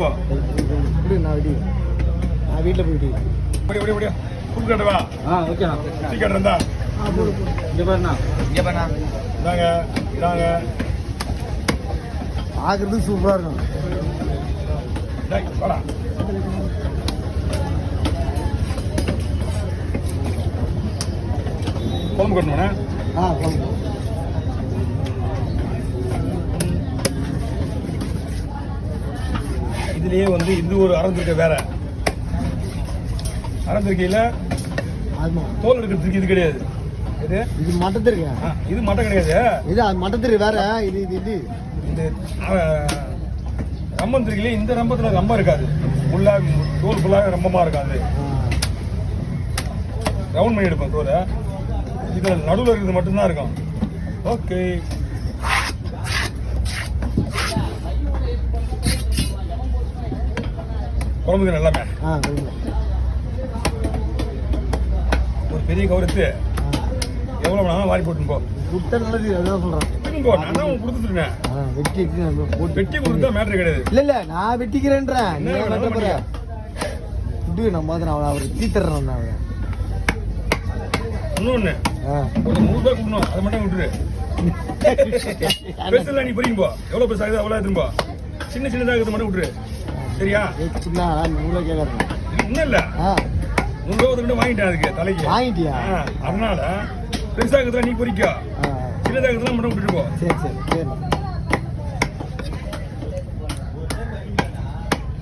நான் வீட்டில் போயிட்டு கூப்பிட்டுவா. ஓகேண்ணா சீக்கிரம் இருந்தா இங்கே பாருண்ணா இதாங்க இதாங்க பார்க்குறதுக்கு சூப்பராக இருக்கும். வாடா. குழம்பு கட்டணுண்ணே. குழம்பு இதுலயே வந்து இது ஒரு அறந்திருக்க வேற அறந்திருக்கையில் ஆமாம். தோல் எடுக்கிறதுக்கு இது கிடையாது. இது மட்டத்திருக்கு. இது மட்டம் கிடையாது. இது அது மட்டத்திருக்கு வேற. இது இது இது இந்த ரம்பம் இருக்குல்ல, இந்த ரம்பத்தில் ரம்பம் இருக்காது. ஃபுல்லாக தோல் ஃபுல்லாக ரம்பமாக இருக்காது. ரவுண்ட் பண்ணி எடுப்பேன் தோலை. இதில் நடுவில் இருக்கிறது மட்டும்தான் இருக்கும். ஓகே, குழம்புக்கு நல்லாமே ஒரு பெரிய கவுரத்து எவ்வளோ வேணாலும் வாரி போட்டுன்னு போ. குட்டை நல்லது, அதான் சொல்கிறேன். போ, நான் தான் உங்களுக்கு கொடுத்துருக்கேன். வெட்டி வெட்டி கொடுத்தா மேட்ரு கிடையாது. இல்லை நான் வெட்டிக்கிறேன்றேன். நீ வெட்ட போற விட்டு நம்ம மாதிரி அவர் தீத்துறேன். அவன் இன்னொன்று ஒரு 100 ரூபாய் கொடுக்கணும், அதை மட்டும் விட்டுரு. பெருசெல்லாம் நீ பொறிங்க போ. எவ்வளோ பெருசு ஆகுது அவ்வளோ எடுத்துன்னு போ. சின்ன சின்னதாக இருக்கிறது மட்டும் விட்டுரு. சரியா? சின்ன 100 ரூபா கேட்கறேன். இன்னும் இல்லை, 100 ரூபா கிட்ட வாங்கிட்டேன். அதுக்கு தலைக்கு வாங்கிட்டியா? அதனால பெருசாக இருக்கிறதா நீ பொறிக்கோ, சின்னதாக இருக்கிறதா மட்டும் விட்டுட்டு போ. சரி சரி சரி.